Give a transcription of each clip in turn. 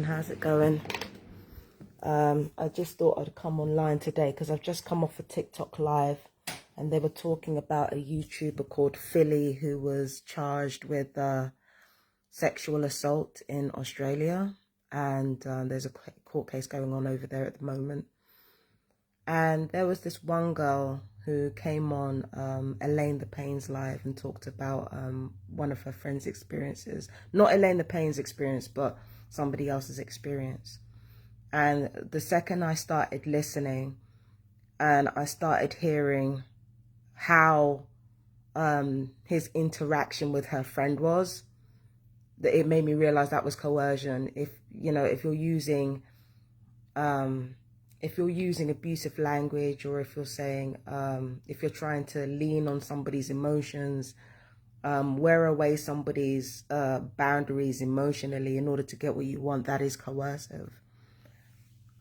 How's it going? I just thought I'd come online today because I've just come off a TikTok live and they were talking about a YouTuber called Philly who was charged with sexual assault in Australia, and there's a court case going on over there at the moment. And there was this one girl who came on Elaine the Payne's live and talked about one of her friends' experiences. Not Elaine the Payne's experience, but somebody else's experience. And the second I started listening and I started hearing how his interaction with her friend was, that it made me realize that was coercion. If you're using abusive language, or if you're saying, if you're trying to lean on somebody's emotions, wear away somebody's boundaries emotionally in order to get what you want, that is coercive.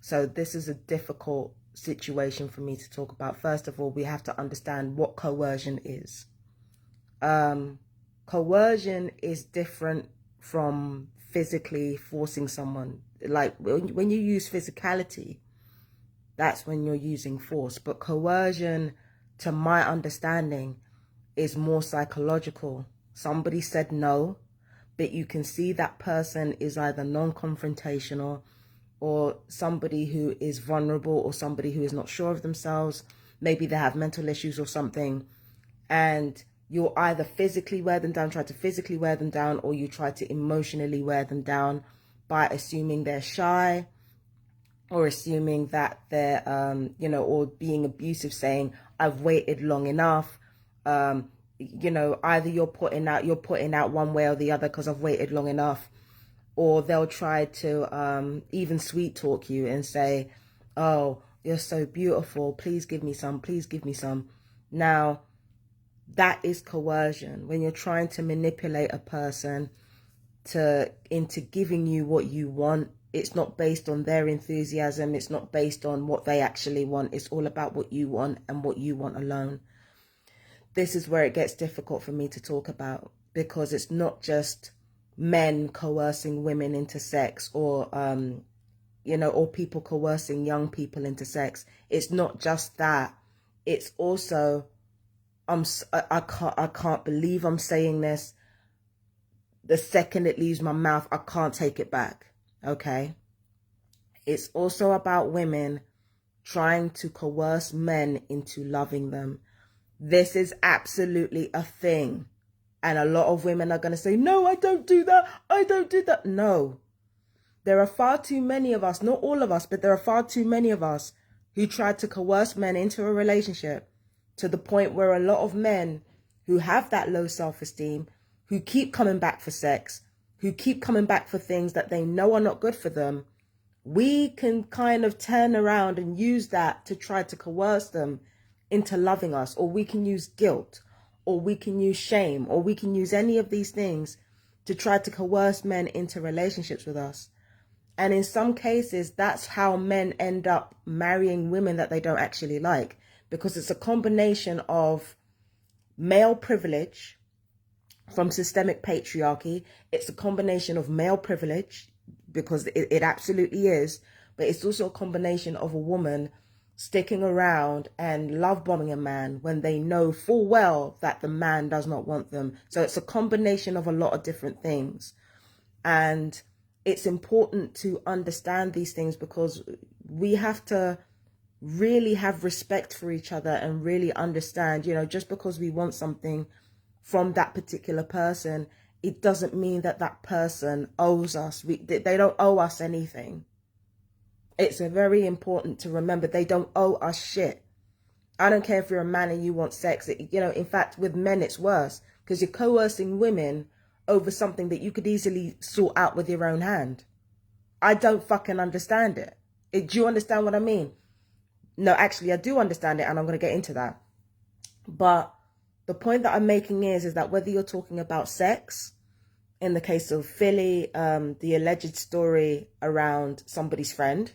So this is a difficult situation for me to talk about. First of all, we have to understand what coercion is. Coercion is different from physically forcing someone. Like when you use physicality, that's when you're using force. But coercion, to my understanding, is more psychological. Somebody said no, but you can see that person is either non-confrontational, or somebody who is vulnerable, or somebody who is not sure of themselves. Maybe they have mental issues or something, and you'll either physically wear them down, try to physically wear them down, or you try to emotionally wear them down by assuming they're shy, or assuming that they're, or being abusive, saying, I've waited long enough. Either you're putting out one way or the other because I've waited long enough. Or they'll try to even sweet talk you and say, oh, you're so beautiful, please give me some, please give me some. Now, that is coercion. When you're trying to manipulate a person into giving you what you want, it's not based on their enthusiasm, it's not based on what they actually want, it's all about what you want and what you want alone. This is where it gets difficult for me to talk about, because it's not just men coercing women into sex, or or people coercing young people into sex. It's not just that. It's also, I can't believe I'm saying this. The second it leaves my mouth, I can't take it back. Okay? It's also about women trying to coerce men into loving them. This is absolutely a thing. And a lot of women are going to say, no, I don't do that. I don't do that. No. There are far too many of us, not all of us, but there are far too many of us who try to coerce men into a relationship, to the point where a lot of men who have that low self-esteem, who keep coming back for sex, who keep coming back for things that they know are not good for them, we can kind of turn around and use that to try to coerce them into loving us. Or we can use guilt, or we can use shame, or we can use any of these things to try to coerce men into relationships with us. And in some cases, that's how men end up marrying women that they don't actually like, because it's a combination of male privilege from systemic patriarchy. It's a combination of male privilege, because it absolutely is, but it's also a combination of a woman sticking around and love bombing a man when they know full well that the man does not want them. So it's a combination of a lot of different things. And it's important to understand these things, because we have to really have respect for each other and really understand, just because we want something from that particular person, it doesn't mean that that person owes us. They don't owe us anything. It's very important to remember they don't owe us shit. I don't care if you're a man and you want sex. In fact, with men, it's worse, because you're coercing women over something that you could easily sort out with your own hand. I don't fucking understand it. Do you understand what I mean? No, actually, I do understand it, and I'm going to get into that. But the point that I'm making is that whether you're talking about sex, in the case of Philly, the alleged story around somebody's friend,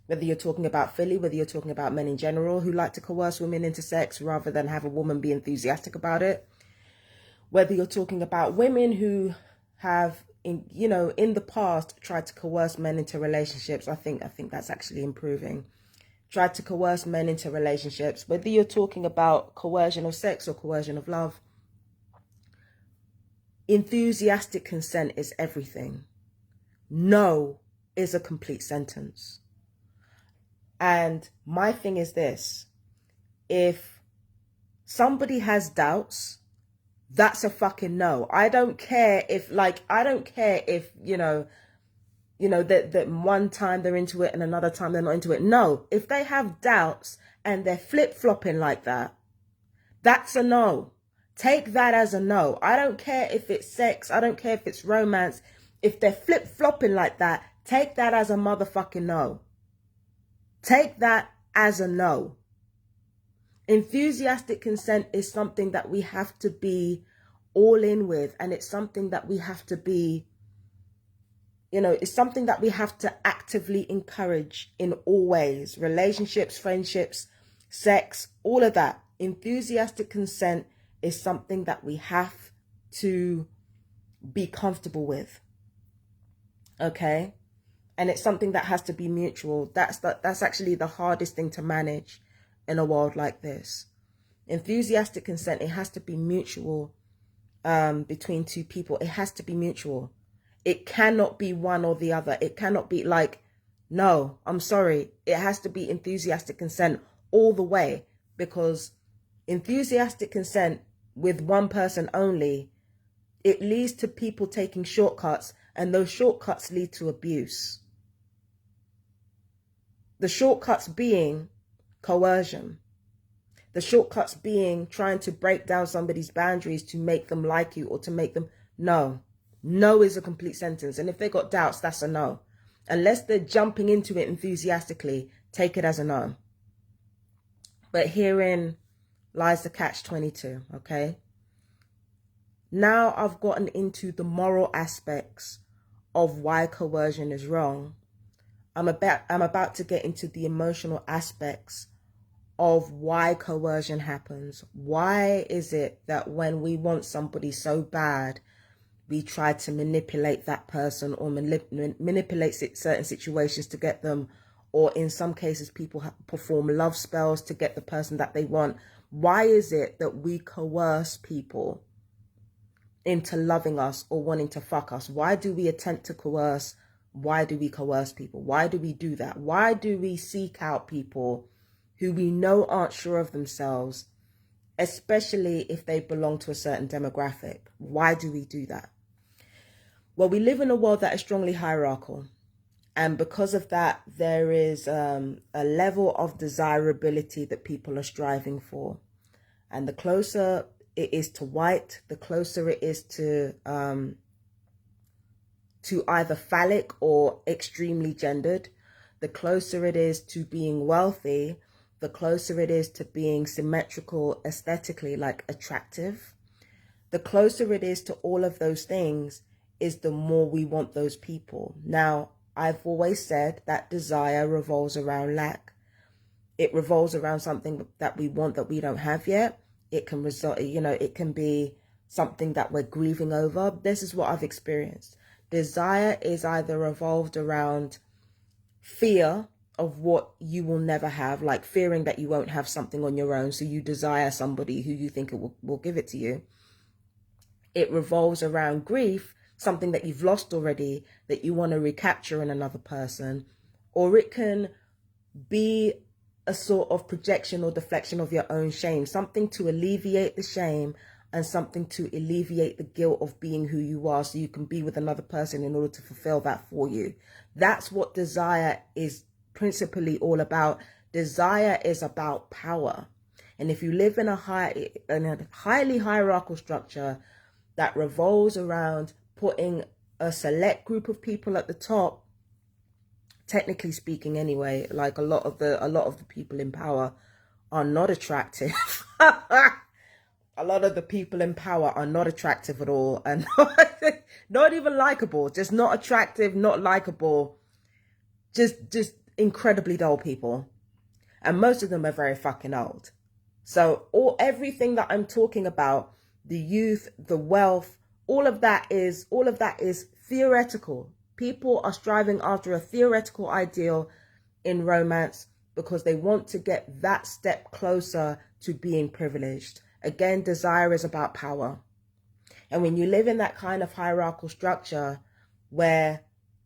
whether you're talking about Philly, whether you're talking about men in general who like to coerce women into sex rather than have a woman be enthusiastic about it, whether you're talking about women who have in the past tried to coerce men into relationships. I think that's actually improving. Tried to coerce men into relationships, whether you're talking about coercion of sex or coercion of love. Enthusiastic consent is everything. No is a complete sentence. And my thing is this: if somebody has doubts, that's a fucking no. I don't care if that one time they're into it and another time they're not into it. No, if they have doubts and they're flip-flopping like that, that's a no. Take that as a no. I don't care if it's sex. I don't care if it's romance. If they're flip-flopping like that, take that as a motherfucking no. Take that as a no. Enthusiastic consent is something that we have to be all in with, and it's something that we have to be, it's something that we have to actively encourage in all ways. Relationships, friendships, sex, all of that. Enthusiastic consent is something that we have to be comfortable with. Okay? And it's something that has to be mutual. That's actually the hardest thing to manage in a world like this. Enthusiastic consent, it has to be mutual between two people. It has to be mutual. It cannot be one or the other. It cannot be like, no, I'm sorry. It has to be enthusiastic consent all the way, because enthusiastic consent with one person only, it leads to people taking shortcuts, and those shortcuts lead to abuse. The shortcuts being coercion. The shortcuts being trying to break down somebody's boundaries to make them like you or to make them... No. No is a complete sentence. And if they got doubts, that's a no. Unless they're jumping into it enthusiastically, take it as a no. But herein lies the catch-22, okay? Now I've gotten into the moral aspects of why coercion is wrong. I'm about to get into the emotional aspects of why coercion happens. Why is it that when we want somebody so bad, we try to manipulate that person or manipulate certain situations to get them, or in some cases people perform love spells to get the person that they want? Why is it that we coerce people into loving us or wanting to fuck us? Why do we attempt to coerce? Why do we coerce people? Why do we do that? Why do we seek out people who we know aren't sure of themselves, especially if they belong to a certain demographic? Why do we do that? Well, we live in a world that is strongly hierarchical. And because of that, there is a level of desirability that people are striving for. And the closer it is to white, the closer it is to either phallic or extremely gendered, the closer it is to being wealthy, the closer it is to being symmetrical, aesthetically, like attractive. The closer it is to all of those things is the more we want those people. Now, I've always said that desire revolves around lack. It revolves around something that we want that we don't have yet. It can result, it can be something that we're grieving over. This is what I've experienced. Desire is either revolved around fear of what you will never have, like fearing that you won't have something on your own, so you desire somebody who you think will give it to you. It revolves around grief, something that you've lost already that you want to recapture in another person. Or it can be a sort of projection or deflection of your own shame, something to alleviate the shame and something to alleviate the guilt of being who you are, so you can be with another person in order to fulfill that for you. That's what desire is principally all about. Desire is about power. And if you live in a highly hierarchical structure that revolves around putting a select group of people at the top, technically speaking anyway, like a lot of the people in power are not attractive. A lot of the people in power are not attractive at all, and not even likable. Just not attractive, not likable. Just incredibly dull people. And most of them are very fucking old. So everything that I'm talking about, the youth, the wealth, all of that is theoretical. People are striving after a theoretical ideal in romance because they want to get that step closer to being privileged. Again, desire is about power. And when you live in that kind of hierarchical structure where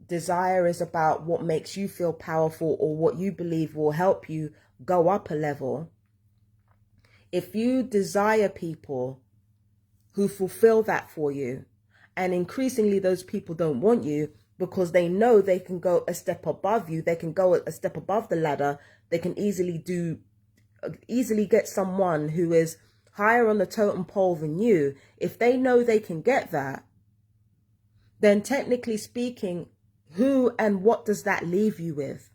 desire is about what makes you feel powerful or what you believe will help you go up a level, if you desire people who fulfill that for you, and increasingly those people don't want you because they know they can go a step above you, they can go a step above the ladder, they can easily get someone who is higher on the totem pole than you. If they know they can get that, then technically speaking, who and what does that leave you with?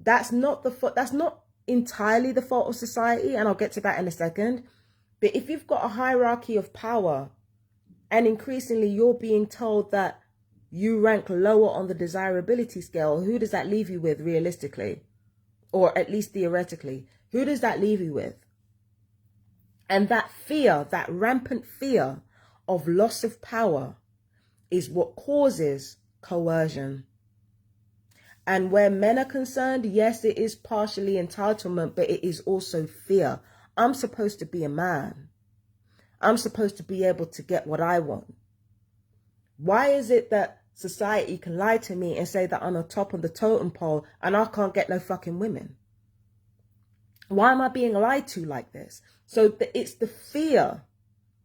That's not entirely the fault of society, and I'll get to that in a second. But if you've got a hierarchy of power and increasingly you're being told that you rank lower on the desirability scale, who does that leave you with realistically? Or at least theoretically, who does that leave you with? And that fear, that rampant fear of loss of power is what causes coercion. And where men are concerned, yes, it is partially entitlement, but it is also fear. I'm supposed to be a man. I'm supposed to be able to get what I want. Why is it that society can lie to me and say that I'm on top of the totem pole and I can't get no fucking women? Why am I being lied to like this? So it's the fear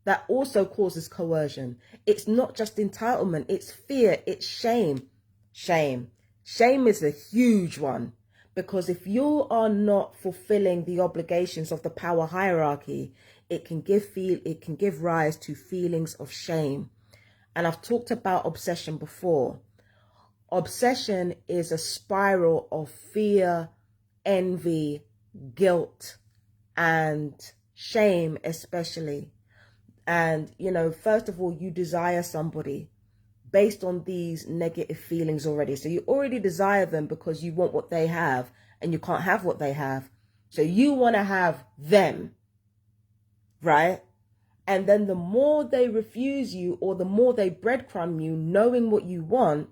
that also causes coercion. It's not just entitlement, it's fear, it's shame. Shame is a huge one, because if you are not fulfilling the obligations of the power hierarchy, it can give rise to feelings of shame. And I've talked about obsession before. Obsession is a spiral of fear, envy, guilt, and shame especially. And, first of all, you desire somebody based on these negative feelings already. So you already desire them because you want what they have and you can't have what they have. So you want to have them, right? And then the more they refuse you or the more they breadcrumb you, knowing what you want,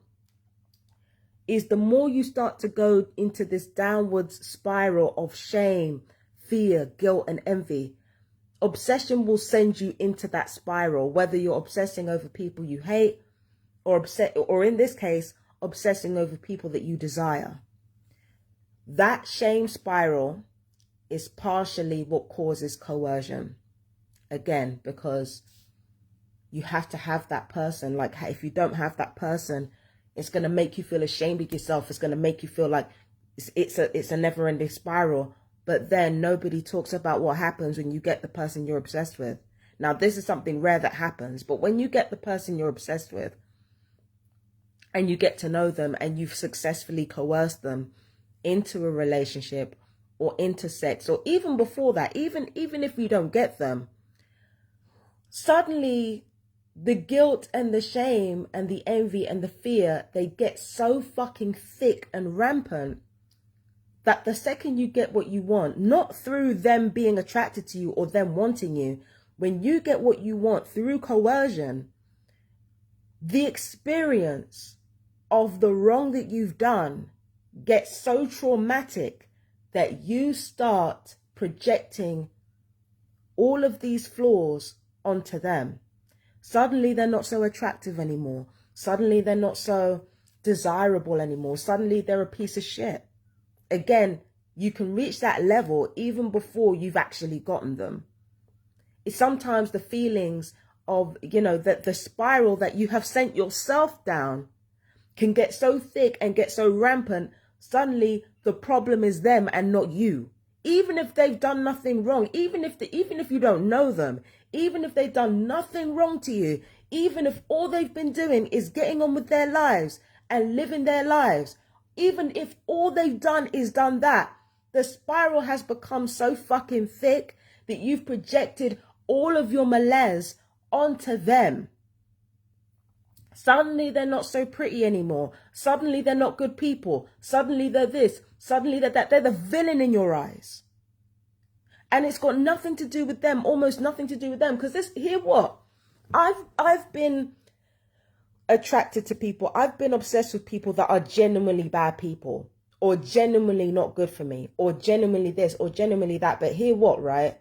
is the more you start to go into this downwards spiral of shame, fear, guilt, and envy. Obsession will send you into that spiral, whether you're obsessing over people you hate or in this case, obsessing over people that you desire. That shame spiral is partially what causes coercion. Again, because you have to have that person. Like, if you don't have that person, it's going to make you feel ashamed of yourself. It's going to make you feel like it's a never-ending spiral. But then nobody talks about what happens when you get the person you're obsessed with. Now, this is something rare that happens. But when you get the person you're obsessed with and you get to know them and you've successfully coerced them into a relationship or into sex, or even before that, even if you don't get them, suddenly the guilt and the shame and the envy and the fear, they get so fucking thick and rampant that the second you get what you want, not through them being attracted to you or them wanting you, when you get what you want through coercion, the experience of the wrong that you've done gets so traumatic that you start projecting all of these flaws onto them. Suddenly they're not so attractive anymore. Suddenly they're not so desirable anymore. Suddenly they're a piece of shit. Again, you can reach that level even before you've actually gotten them. It's sometimes the feelings of, the spiral that you have sent yourself down can get so thick and get so rampant. Suddenly the problem is them and not you. Even if they've done nothing wrong, even if you don't know them, even if they've done nothing wrong to you, even if all they've been doing is getting on with their lives and living their lives, even if all they've done is done that, the spiral has become so fucking thick that you've projected all of your malaise onto them. Suddenly they're not so pretty anymore. Suddenly they're not good people. Suddenly they're this. Suddenly they're that. They're the villain in your eyes. And it's got nothing to do with them, almost nothing to do with them. Because hear what? I've been attracted to people. I've been obsessed with people that are genuinely bad people, or genuinely not good for me, or genuinely this, or genuinely that. But hear what, right?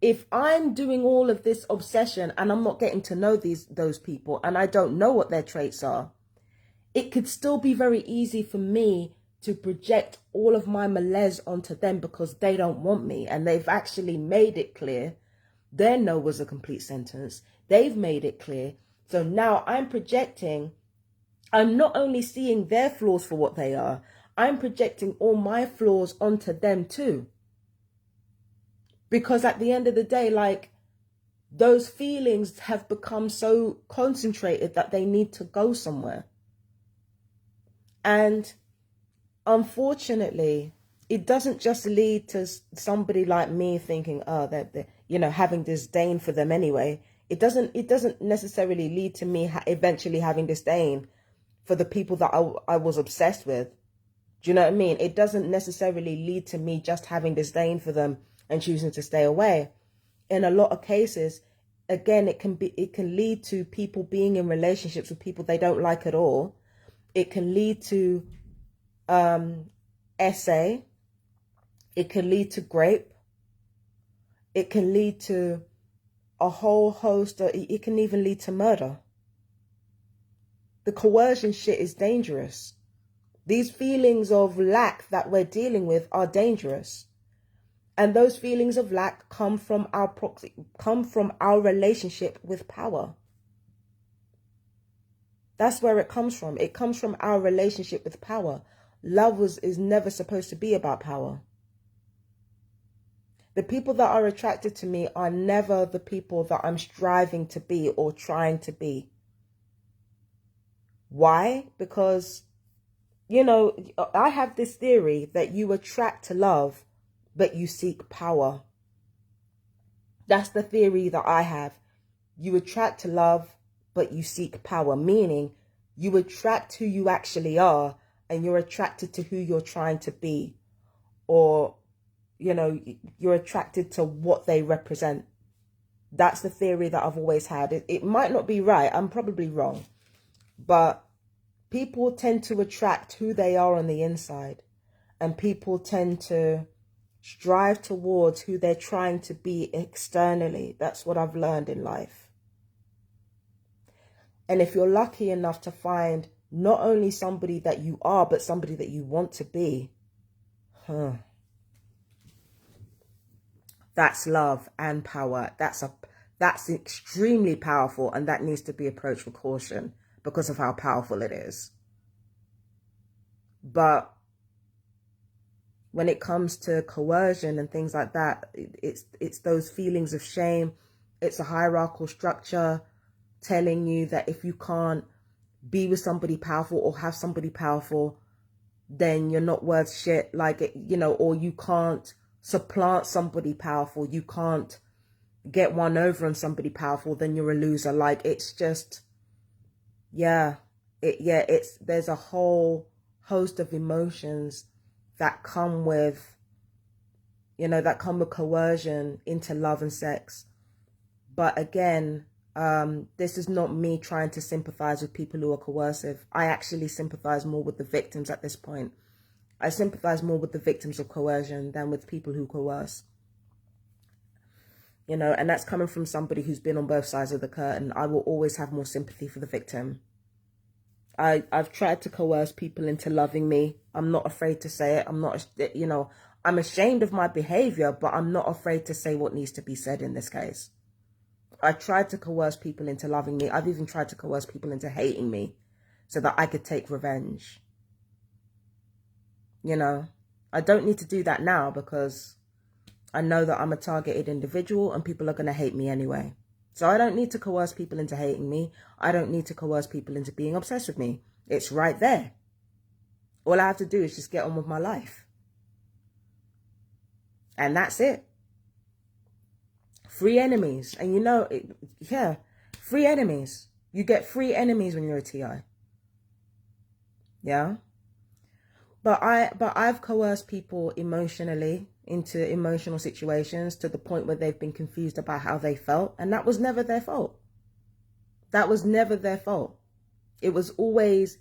If I'm doing all of this obsession and I'm not getting to know those people, and I don't know what their traits are, it could still be very easy for me to project all of my malaise onto them because they don't want me, and they've actually made it clear. Their no was a complete sentence. They've made it clear. So now I'm projecting, I'm not only seeing their flaws for what they are, I'm projecting all my flaws onto them too. Because at the end of the day, like, those feelings have become so concentrated that they need to go somewhere. And unfortunately, it doesn't just lead to somebody like me thinking, oh, they're having disdain for them anyway. It doesn't necessarily lead to me eventually having disdain for the people that I was obsessed with. Do you know what I mean? It doesn't necessarily lead to me just having disdain for them and choosing to stay away. In a lot of cases, again, it can lead to people being in relationships with people they don't like at all. It can lead to essay. It can lead to grape. It can lead to a whole host of, it can even lead to murder. The coercion shit is dangerous. These feelings of lack that we're dealing with are dangerous. And those feelings of lack come from our relationship with power. That's where it comes from. It comes from our relationship with power. Love is never supposed to be about power. The people that are attracted to me are never the people that I'm striving to be or trying to be. Why? Because, I have this theory that you attract to love, but you seek power. That's the theory that I have. You attract to love, but you seek power, meaning you attract who you actually are, and you're attracted to who you're trying to be, or you're attracted to what they represent. That's the theory that I've always had. It might not be right. I'm probably wrong. But people tend to attract who they are on the inside. And people tend to strive towards who they're trying to be externally. That's what I've learned in life. And if you're lucky enough to find not only somebody that you are, but somebody that you want to be, that's love and power. That's extremely powerful, and that needs to be approached with caution because of how powerful it is. But when it comes to coercion and things like that, it's those feelings of shame. It's a hierarchical structure telling you that if you can't be with somebody powerful or have somebody powerful, then you're not worth shit. Or you can't supplant somebody powerful. You can't get one over on somebody powerful, then you're a loser. It's just, there's a whole host of emotions that come with, coercion into love and sex. But again, this is not me trying to sympathize with people who are coercive. I actually sympathize more with the victims at this point. I sympathize more with the victims of coercion than with people who coerce. And that's coming from somebody who's been on both sides of the curtain. I will always have more sympathy for the victim. I've tried to coerce people into loving me. I'm not afraid to say it. I'm ashamed of my behavior, but I'm not afraid to say what needs to be said in this case. I tried to coerce people into loving me. I've even tried to coerce people into hating me so that I could take revenge. I don't need to do that now because I know that I'm a targeted individual and people are going to hate me anyway. So I don't need to coerce people into hating me. I don't need to coerce people into being obsessed with me. It's right there. All I have to do is just get on with my life. And that's it. Free enemies. And free enemies. You get free enemies when you're a TI. Yeah. But I've coerced people emotionally into emotional situations to the point where they've been confused about how they felt. And that was never their fault. That was never their fault. It was always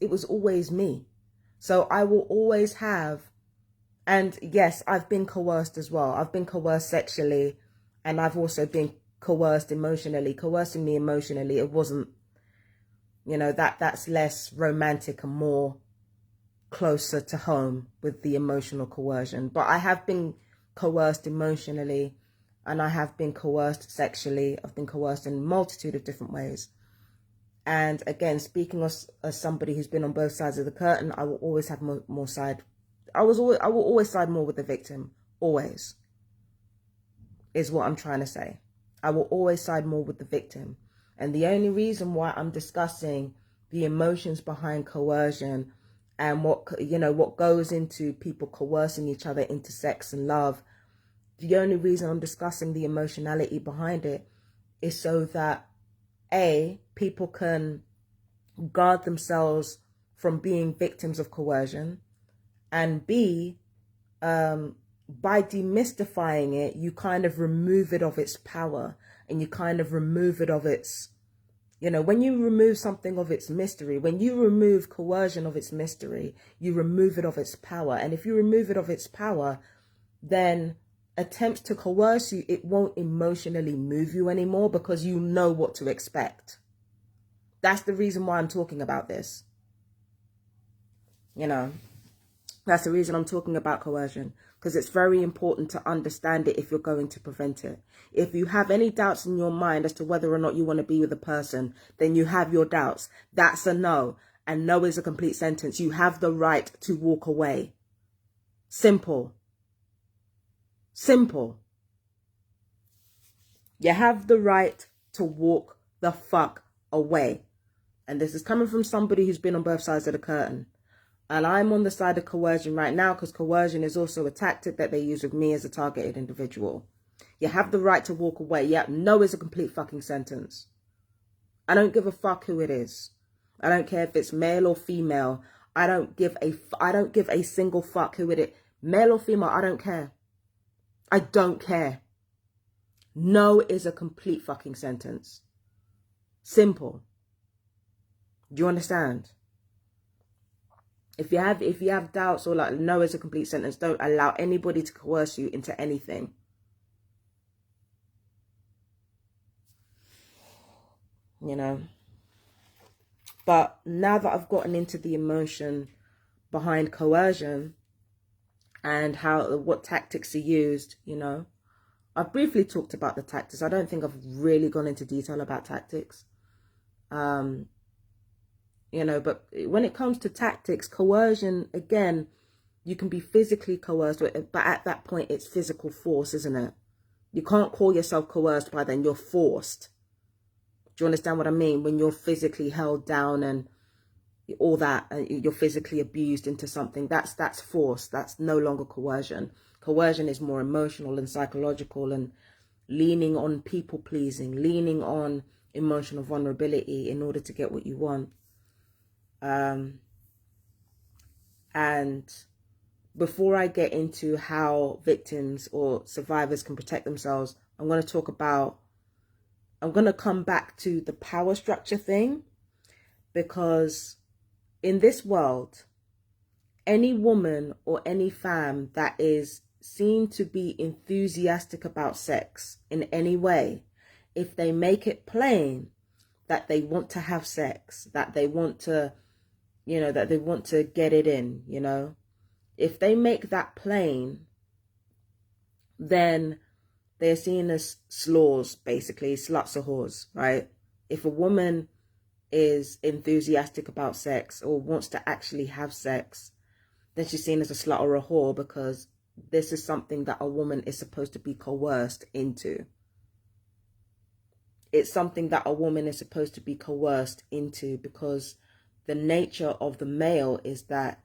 me. So I will always have, and yes, I've been coerced as well. I've been coerced sexually, and I've also been coerced emotionally. Coercing me emotionally, it wasn't, you know, that's less romantic and more closer to home with the emotional coercion. But I have been coerced emotionally, and I have been coerced sexually. I've been coerced in a multitude of different ways. And again, speaking as somebody who's been on both sides of the curtain, I will always have more side. I will always side more with the victim. Always. Is what I'm trying to say. I will always side more with the victim. And the only reason why I'm discussing the emotions behind coercion and what goes into people coercing each other into sex and love, the only reason I'm discussing the emotionality behind it is so that people can guard themselves from being victims of coercion, and B, by demystifying it, you kind of remove it of its power, and you kind of remove it of its, when you remove something of its mystery, when you remove coercion of its mystery, you remove it of its power. And if you remove it of its power, then attempts to coerce you, it won't emotionally move you anymore, because you know what to expect. That's the reason why I'm talking about this. That's the reason I'm talking about coercion, because it's very important to understand it if you're going to prevent it. If you have any doubts in your mind as to whether or not you want to be with a person, then you have your doubts. That's a no. And no is a complete sentence. You have the right to walk away. Simple. Simple. You have the right to walk the fuck away. And this is coming from somebody who's been on both sides of the curtain. And I'm on the side of coercion right now, because coercion is also a tactic that they use with me as a targeted individual. You have the right to walk away. Yeah, no is a complete fucking sentence. I don't give a fuck who it is. I don't care if it's male or female. I don't give a single fuck who it is. Male or female, I don't care. I don't care. No is a complete fucking sentence. Simple. Do you understand? If you have doubts, or like no is a complete sentence, don't allow anybody to coerce you into anything. But now that I've gotten into the emotion behind coercion and what tactics are used, I've briefly talked about the tactics. I don't think I've really gone into detail about tactics. But when it comes to tactics, coercion, again, you can be physically coerced, but at that point, it's physical force, isn't it? You can't call yourself coerced by then, you're forced. Do you understand what I mean? When you're physically held down and all that, you're physically abused into something, that's force. That's no longer coercion. Coercion is more emotional and psychological, and leaning on people pleasing, leaning on emotional vulnerability in order to get what you want. And before I get into how victims or survivors can protect themselves, I'm going to come back to the power structure thing, because in this world, any woman or any femme that is seen to be enthusiastic about sex in any way, if they make it plain that they want to have sex, that they want to, that they want to get it in, if they make that plain, then they're seen as slaws, basically, sluts or whores, right? If a woman is enthusiastic about sex or wants to actually have sex, then she's seen as a slut or a whore, because this is something that a woman is supposed to be coerced into. It's something that a woman is supposed to be coerced into, because the nature of the male is that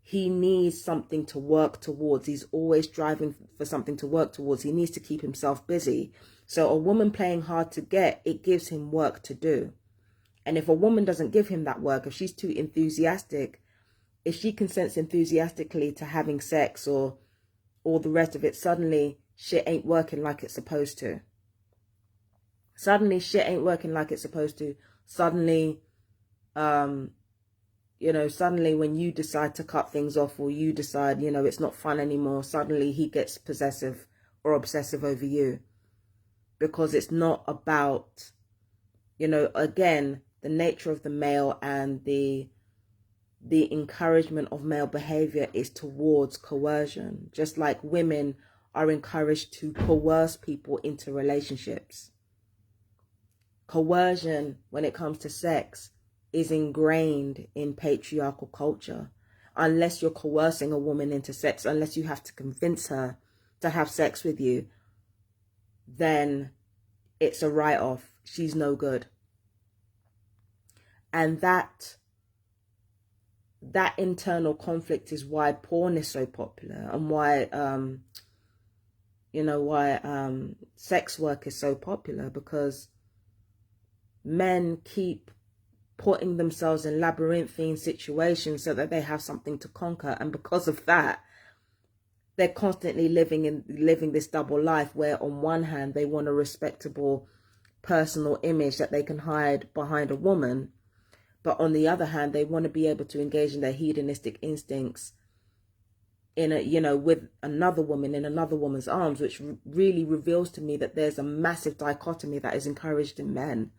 he needs something to work towards. He's always driving for something to work towards. He needs to keep himself busy. So a woman playing hard to get, it gives him work to do. And if a woman doesn't give him that work, if she's too enthusiastic, if she consents enthusiastically to having sex or all the rest of it, suddenly shit ain't working like it's supposed to. Suddenly shit ain't working like it's supposed to. Suddenly, suddenly when you decide to cut things off, or you decide, it's not fun anymore, suddenly he gets possessive or obsessive over you. Because it's not about, again, the nature of the male and the encouragement of male behavior is towards coercion. Just like women are encouraged to coerce people into relationships. Coercion, when it comes to sex, is ingrained in patriarchal culture. Unless you're coercing a woman into sex, unless you have to convince her to have sex with you, then it's a write-off. She's no good. And that internal conflict is why porn is so popular, and why sex work is so popular, because men keep putting themselves in labyrinthine situations so that they have something to conquer, and because of that, they're constantly living this double life, where on one hand they want a respectable personal image that they can hide behind a woman, but on the other hand they want to be able to engage in their hedonistic instincts with another woman in another woman's arms, which really reveals to me that there's a massive dichotomy that is encouraged in men,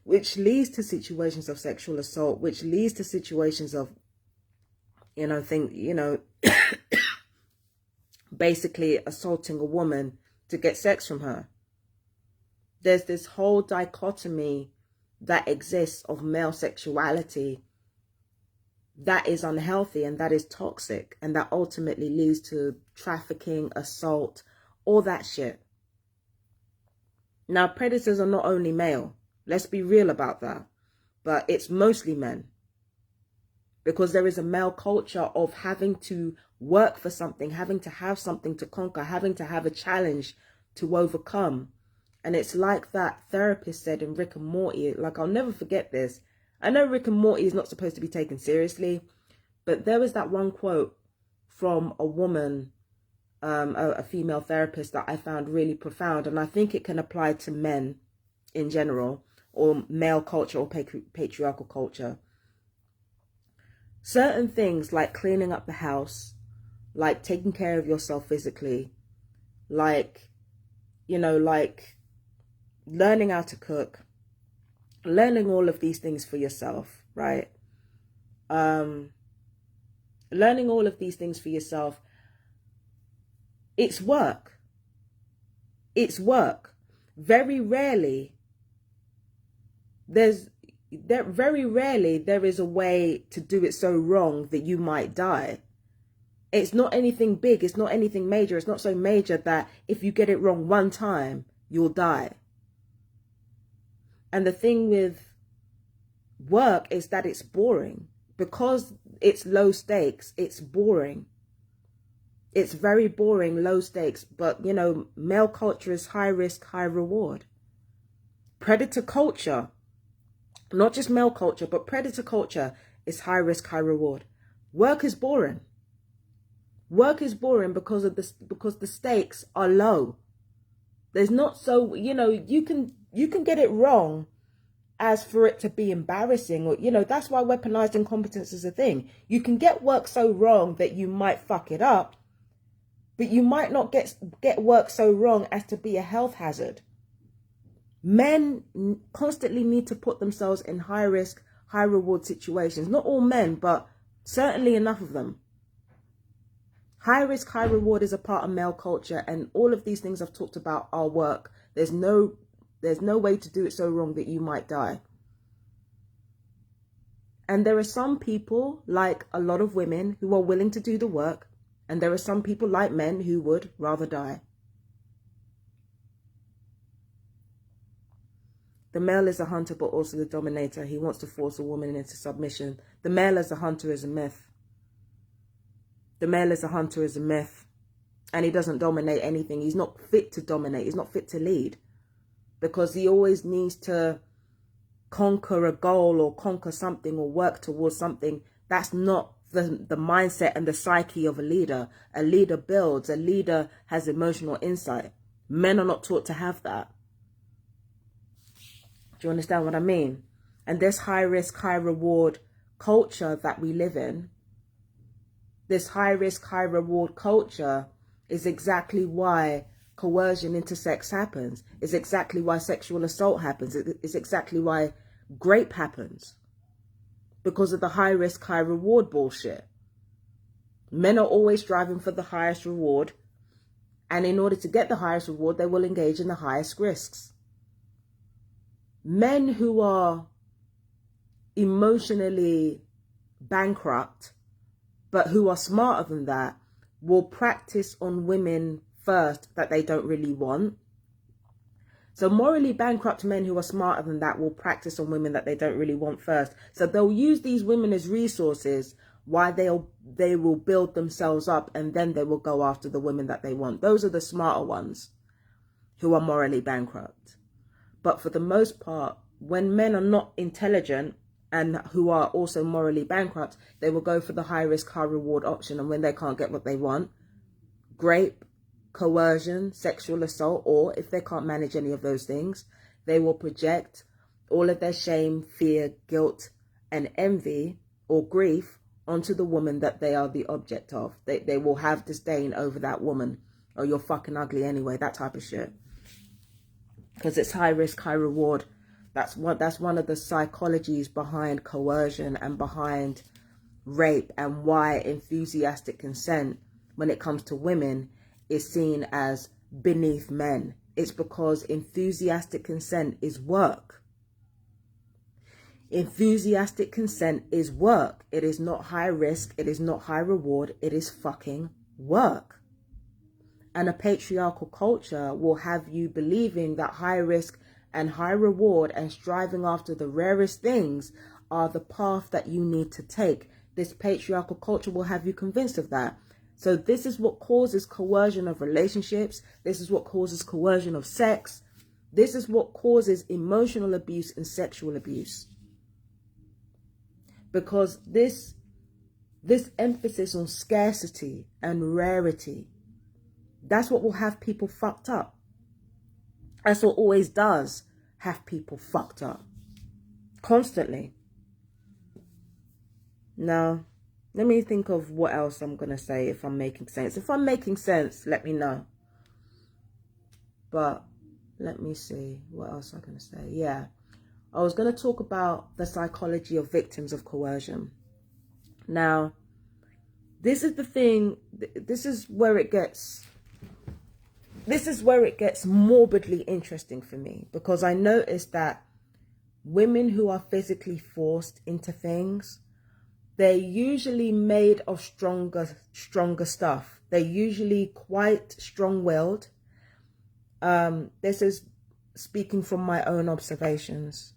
which leads to situations of sexual assault, which leads to situations of basically assaulting a woman to get sex from her. There's this whole dichotomy that exists of male sexuality that is unhealthy and that is toxic, and that ultimately leads to trafficking, assault, all that shit. Now, predators are not only male. Let's be real about that. But it's mostly men. Because there is a male culture of having to work for something, having to have something to conquer, having to have a challenge to overcome. And it's like that therapist said in Rick and Morty, like, I'll never forget this. I know Rick and Morty is not supposed to be taken seriously, but there was that one quote from a woman, a female therapist, that I found really profound. And I think it can apply to men in general, or male culture, or patriarchal culture. Certain things like cleaning up the house, like taking care of yourself physically, like learning how to cook, learning all of these things for yourself, right? Learning all of these things for yourself, it's work. It's work. Very rarely there is a way to do it so wrong that you might die. It's not anything big. It's not anything major. It's not so major that if you get it wrong one time, you'll die. And the thing with work is that it's boring. Because it's low stakes, it's boring. It's very boring, low stakes. But, male culture is high risk, high reward. Predator culture, not just male culture, but predator culture is high risk, high reward. Work is boring. Work is boring because the stakes are low. There's not so, you can get it wrong as for it to be embarrassing, or, that's why weaponized incompetence is a thing. You can get work so wrong that you might fuck it up, but you might not get work so wrong as to be a health hazard. Men constantly need to put themselves in high risk, high reward situations. Not all men, but certainly enough of them. High risk, high reward is a part of male culture, and all of these things I've talked about are work. There's no way to do it so wrong that you might die. And there are some people, like a lot of women, who are willing to do the work, and there are some people like men who would rather die. The male is a hunter, but also the dominator. He wants to force a woman into submission. The male as a hunter is a myth. The male as a hunter is a myth. And he doesn't dominate anything. He's not fit to dominate. He's not fit to lead. Because he always needs to conquer a goal, or conquer something, or work towards something. That's not the mindset and the psyche of a leader. A leader builds. A leader has emotional insight. Men are not taught to have that. Do you understand what I mean? And this high risk, high reward culture that we live in, this high risk, high reward culture is exactly why coercion into sex happens. It's exactly why sexual assault happens. It's exactly why rape happens. Because of the high risk, high reward bullshit. Men are always striving for the highest reward. And in order to get the highest reward, they will engage in the highest risks. Men who are emotionally bankrupt, but who are smarter than that, will practice on women first that they don't really want. So morally bankrupt men who are smarter than that will practice on women that they don't really want first. So they'll use these women as resources while they will build themselves up, and then they will go after the women that they want. Those are the smarter ones who are morally bankrupt. But for the most part, when men are not intelligent and who are also morally bankrupt, they will go for the high risk, high reward option. And when they can't get what they want, rape, coercion, sexual assault, or if they can't manage any of those things, they will project all of their shame, fear, guilt, and envy or grief onto the woman that they are the object of. They will have disdain over that woman. Oh, you're fucking ugly anyway, that type of shit. Because it's high risk, high reward. That's one of the psychologies behind coercion and behind rape, and why enthusiastic consent when it comes to women is seen as beneath men. It's because enthusiastic consent is work. Enthusiastic consent is work. It is not high risk. It is not high reward. It is fucking work. And a patriarchal culture will have you believing that high risk and high reward and striving after the rarest things are the path that you need to take. This patriarchal culture will have you convinced of that. So this is what causes coercion of relationships. This is what causes coercion of sex. This is what causes emotional abuse and sexual abuse. Because this emphasis on scarcity and rarity, that's what will have people fucked up. That's what always does have people fucked up. Constantly. Now, let me think of what else I'm going to say, if I'm making sense. If I'm making sense, let me know. But let me see what else I'm going to say. Yeah. I was going to talk about the psychology of victims of coercion. Now, this is the thing. This is where it gets morbidly interesting for me, because I noticed that women who are physically forced into things, they're usually made of stronger stuff. They're usually quite strong-willed. This is speaking from my own observations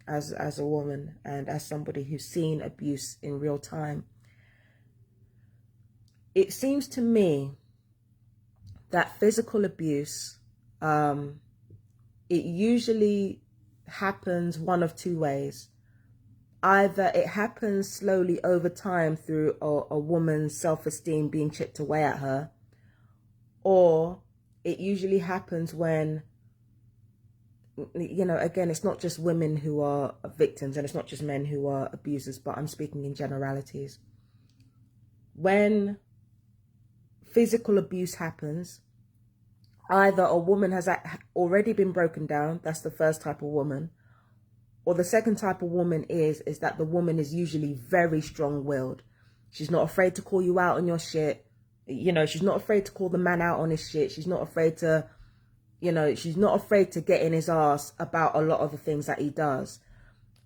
as a woman and as somebody who's seen abuse in real time. It seems to me that physical abuse, it usually happens one of two ways. Either it happens slowly over time through a woman's self-esteem being chipped away at her, or it usually happens when, you know, again, it's not just women who are victims and it's not just men who are abusers, but I'm speaking in generalities. When physical abuse happens, either a woman has already been broken down, that's the first type of woman, or the second type of woman is that the woman is usually very strong-willed. She's not afraid to call you out on your shit. You know, she's not afraid to call the man out on his shit. She's not afraid to, you know, she's not afraid to get in his ass about a lot of the things that he does.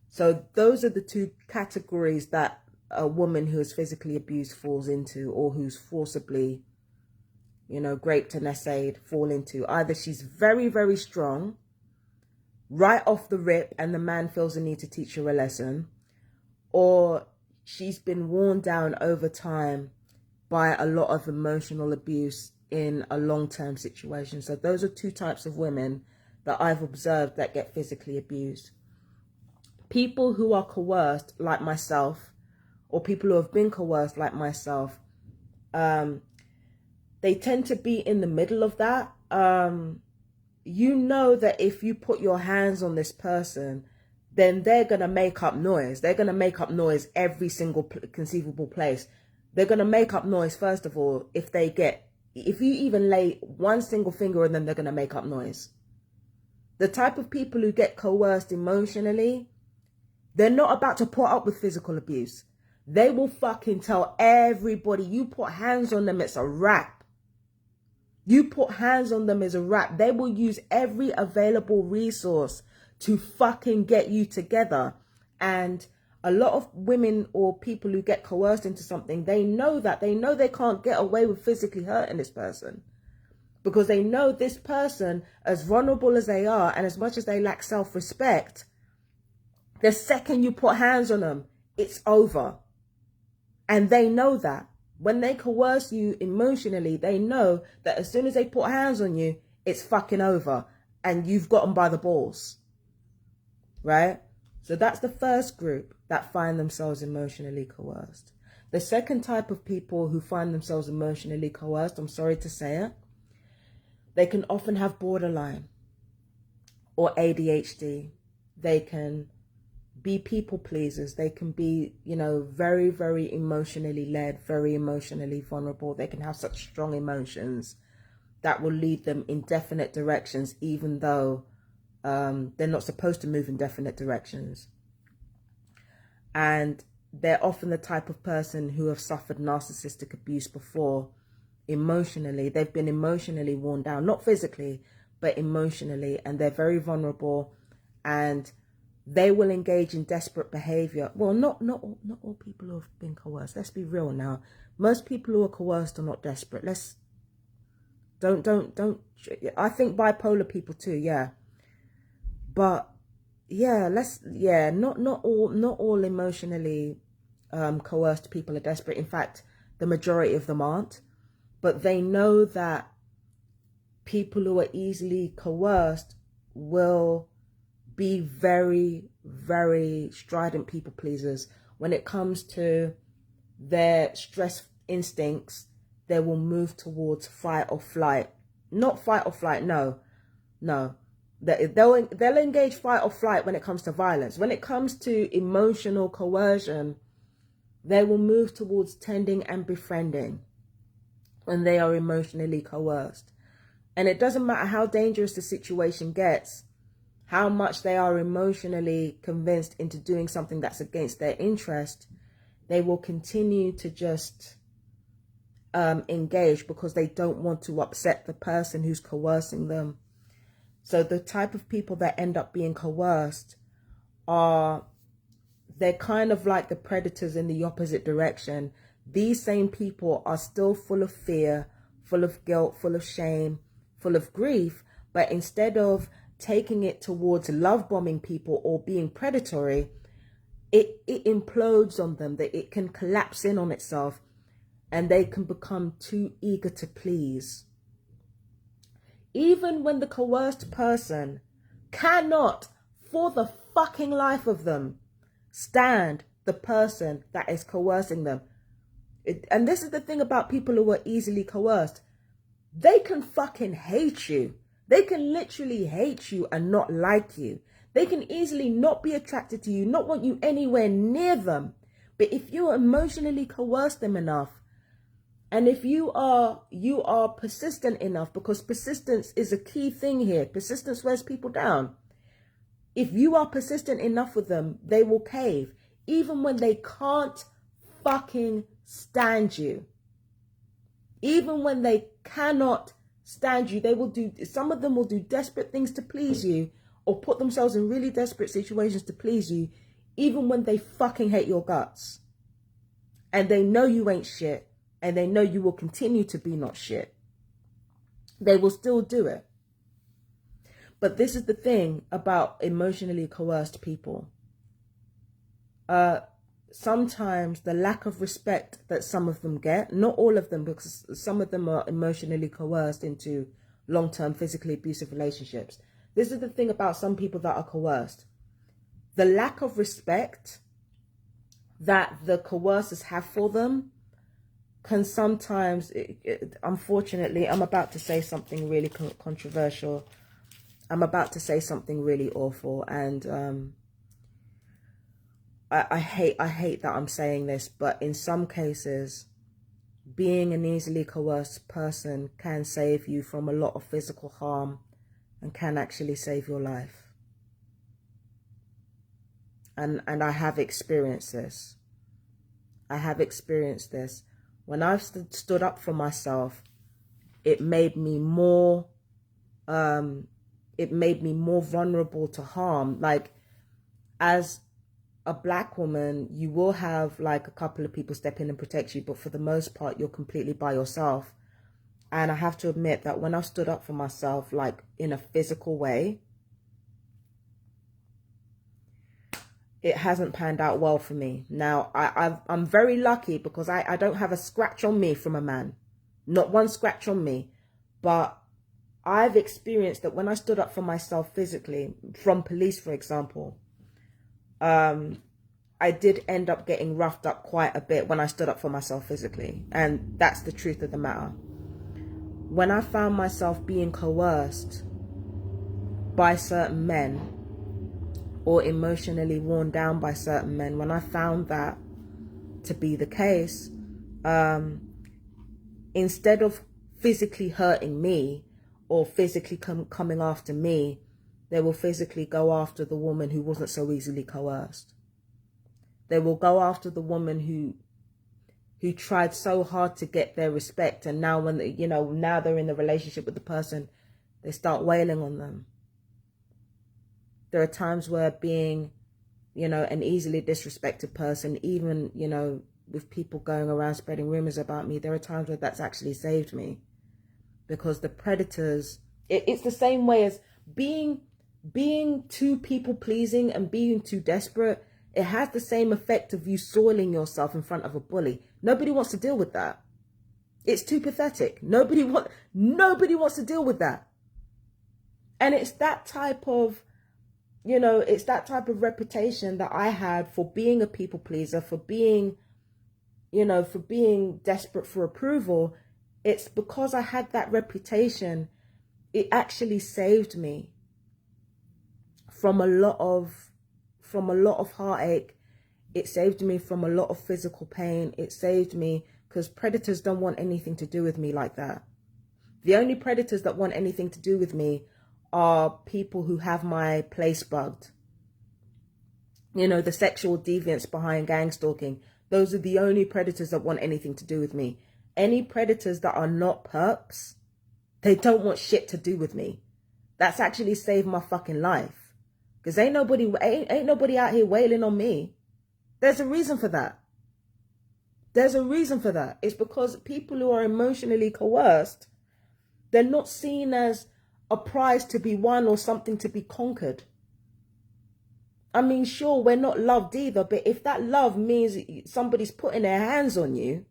So those are the two categories that a woman who is physically abused falls into, or who's forcibly, you know, raped and essayed fall into. Either she's very, very strong right off the rip and the man feels the need to teach her a lesson, or she's been worn down over time by a lot of emotional abuse in a long-term situation. So those are two types of women that I've observed that get physically abused. People who are coerced, like myself, or people who have been coerced, like myself, they tend to be in the middle of that. you know that if you put your hands on this person, then they're going to make up noise. They're going to make up noise every single conceivable place. They're going to make up noise, first of all, if you even lay one single finger on them, they're going to make up noise. The type of people who get coerced emotionally, they're not about to put up with physical abuse. They will fucking tell everybody, you put hands on them, it's a wrap. You put hands on them, it's a wrap. They will use every available resource to fucking get you together. And a lot of women or people who get coerced into something, they know that. They know they can't get away with physically hurting this person. Because they know this person, as vulnerable as they are and as much as they lack self-respect, the second you put hands on them, it's over. And they know that. When they coerce you emotionally, they know that as soon as they put hands on you, it's fucking over. And you've got them by the balls. Right? So that's the first group that find themselves emotionally coerced. The second type of people who find themselves emotionally coerced, I'm sorry to say it, they can often have borderline or ADHD. They can be people pleasers. They can be, very, very emotionally led, very emotionally vulnerable. They can have such strong emotions that will lead them in definite directions, even though they're not supposed to move in definite directions. And they're often the type of person who have suffered narcissistic abuse before. Emotionally, they've been emotionally worn down, not physically, but emotionally, and they're very vulnerable, and they will engage in desperate behavior. Well, not all people who have been coerced. Let's be real now. Most people who are coerced are not desperate. Don't. I think bipolar people too, yeah. But yeah, not all emotionally coerced people are desperate. In fact, the majority of them aren't. But they know that people who are easily coerced will be very, very strident people pleasers. When it comes to their stress instincts, they will move towards fight or flight. Not fight or flight, no. They'll engage fight or flight when it comes to violence. When it comes to emotional coercion, they will move towards tending and befriending when they are emotionally coerced. And it doesn't matter how dangerous the situation gets, how much they are emotionally convinced into doing something that's against their interest, they will continue to just engage because they don't want to upset the person who's coercing them. So the type of people that end up being coerced they're kind of like the predators in the opposite direction. These same people are still full of fear, full of guilt, full of shame, full of grief, but instead of taking it towards love bombing people or being predatory, it implodes on them, that it can collapse in on itself, and they can become too eager to please. Even when the coerced person cannot, for the fucking life of them, stand the person that is coercing them. And this is the thing about people who are easily coerced. They can fucking hate you. They can literally hate you and not like you. They can easily not be attracted to you, not want you anywhere near them. But if you emotionally coerce them enough, and if you are persistent enough, because persistence is a key thing here. Persistence wears people down. If you are persistent enough with them, they will cave, even when they can't fucking stand you. Even when they cannot stand you, some of them will do desperate things to please you, or put themselves in really desperate situations to please you, even when they fucking hate your guts. And they know you ain't shit, and they know you will continue to be not shit. They will still do it. But this is the thing about emotionally coerced people. Sometimes the lack of respect that some of them get, not all of them, because some of them are emotionally coerced into long-term physically abusive relationships. This is the thing about some people that are coerced. The lack of respect that the coercers have for them can sometimes, unfortunately, I'm about to say something really controversial. I'm about to say something really awful, and I hate that I'm saying this, but in some cases, being an easily coerced person can save you from a lot of physical harm and can actually save your life. And I have experienced this. I have experienced this. When I've stood up for myself, it made me more vulnerable to harm. Like, as a black woman, you will have like a couple of people step in and protect you, but for the most part, you're completely by yourself. And I have to admit that when I stood up for myself, like in a physical way, it hasn't panned out well for me. Now, I'm very lucky because I don't have a scratch on me from a man. Not one scratch on me. But I've experienced that when I stood up for myself physically, from police, for example, I did end up getting roughed up quite a bit when I stood up for myself physically. And that's the truth of the matter. When I found myself being coerced by certain men, or emotionally worn down by certain men, when I found that to be the case, instead of physically hurting me or physically coming after me, they will physically go after the woman who wasn't so easily coerced. They will go after the woman who tried so hard to get their respect, and now when now they're in the relationship with the person, they start wailing on them. There are times where being, an easily disrespected person, even, with people going around spreading rumors about me, there are times where that's actually saved me. Because the predators, it's the same way as being too people pleasing and being too desperate. It has the same effect of you soiling yourself in front of a bully. Nobody wants to deal with that. It's too pathetic. Nobody wants to deal with that. And it's that type of, it's that type of reputation that I had for being a people pleaser, for being desperate for approval. It's because I had that reputation, it actually saved me from a lot of heartache. It saved me from a lot of physical pain. It saved me because predators don't want anything to do with me like that. The only predators that want anything to do with me are people who have my place bugged. The sexual deviants behind gang stalking. Those are the only predators that want anything to do with me. Any predators that are not perps, they don't want shit to do with me. That's actually saved my fucking life. Because ain't nobody out here wailing on me. There's a reason for that. There's a reason for that. It's because people who are emotionally coerced, they're not seen as a prize to be won or something to be conquered. I mean, sure, we're not loved either, but if that love means somebody's putting their hands on you,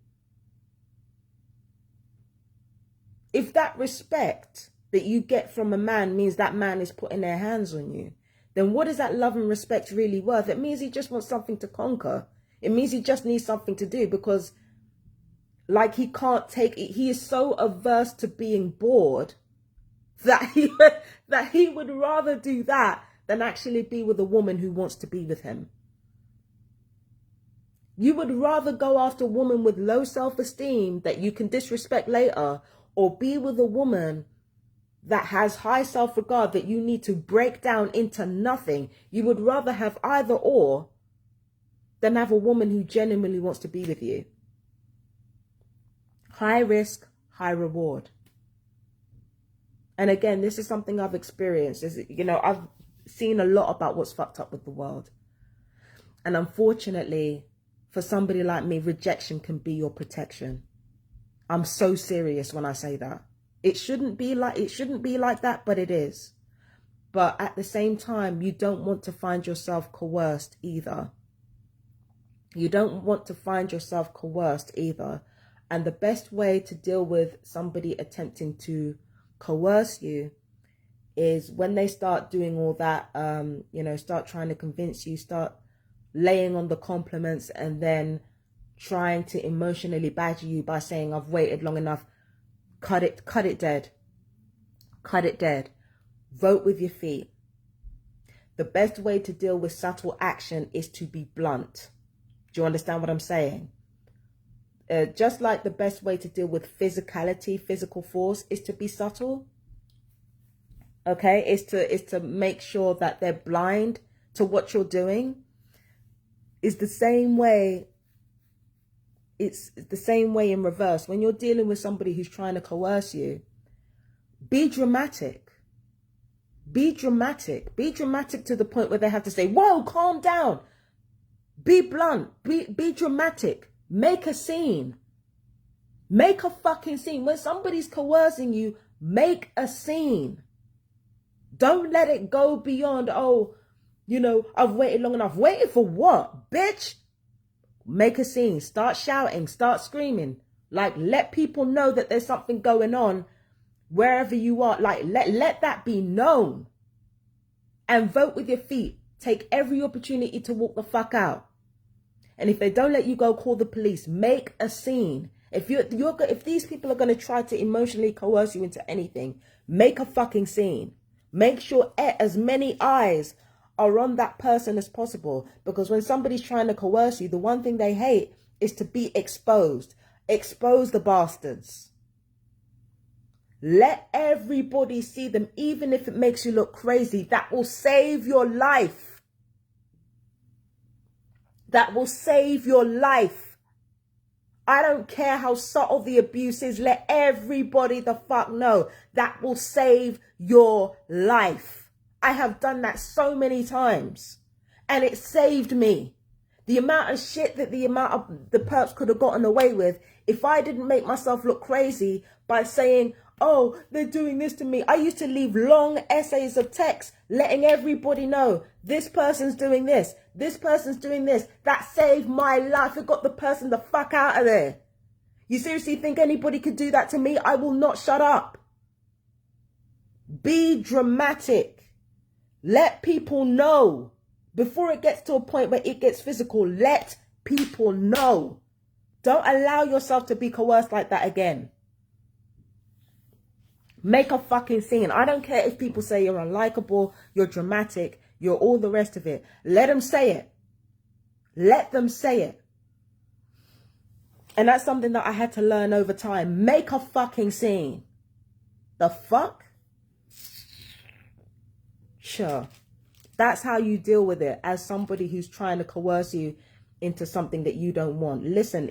if that respect that you get from a man means that man is putting their hands on you, then what is that love and respect really worth? It means he just wants something to conquer. It means he just needs something to do because, like, he can't take it. He is so averse to being bored that he would rather do that than actually be with a woman who wants to be with him. You would rather go after a woman with low self-esteem that you can disrespect later, or be with a woman that has high self-regard that you need to break down into nothing. You would rather have either or than have a woman who genuinely wants to be with you. High risk, high reward. And again, this is something I've experienced. I've seen a lot about what's fucked up with the world. And unfortunately, for somebody like me, rejection can be your protection. I'm so serious when I say that. It shouldn't be like that, but it is. But at the same time, you don't want to find yourself coerced either. You don't want to find yourself coerced either. And the best way to deal with somebody attempting to coerce you is when they start doing all that, start trying to convince you, start laying on the compliments, and then trying to emotionally badger you by saying, I've waited long enough. Cut it dead. Cut it dead. Vote with your feet. The best way to deal with subtle action is to be blunt. Do you understand what I'm saying? Just like the best way to deal with physicality, physical force, is to be subtle. Okay, is to make sure that they're blind to what you're doing. It's the same way. It's the same way in reverse. When you're dealing with somebody who's trying to coerce you, be dramatic. Be dramatic. Be dramatic to the point where they have to say, whoa, calm down. Be blunt. Be dramatic. Make a scene. Make a fucking scene. When somebody's coercing you, make a scene. Don't let it go beyond, oh, you know, I've waited long enough. Waited for what, bitch? Make a scene. Start shouting. Start screaming. Like, let people know that there's something going on wherever you are. Like, let that be known. And vote with your feet. Take every opportunity to walk the fuck out. And if they don't let you go, call the police. Make a scene. If these people are going to try to emotionally coerce you into anything, make a fucking scene. Make sure as many eyes are on that person as possible. Because when somebody's trying to coerce you, the one thing they hate is to be exposed. Expose the bastards. Let everybody see them, even if it makes you look crazy. That will save your life. That will save your life. I don't care how subtle the abuse is. Let everybody the fuck know. That will save your life. I have done that so many times. And it saved me. The amount of shit that the perps could have gotten away with if I didn't make myself look crazy by saying, oh, they're doing this to me. I used to leave long essays of text letting everybody know this person's doing this. This person's doing this. That saved my life. It got the person the fuck out of there. You seriously think anybody could do that to me? I will not shut up. Be dramatic. Let people know. Before it gets to a point where it gets physical, let people know. Don't allow yourself to be coerced like that again. Make a fucking scene. I don't care if people say you're unlikable, you're dramatic, you're all the rest of it. Let them say it. Let them say it. And that's something that I had to learn over time. Make a fucking scene. The fuck? Sure. That's how you deal with it as somebody who's trying to coerce you into something that you don't want. Listen,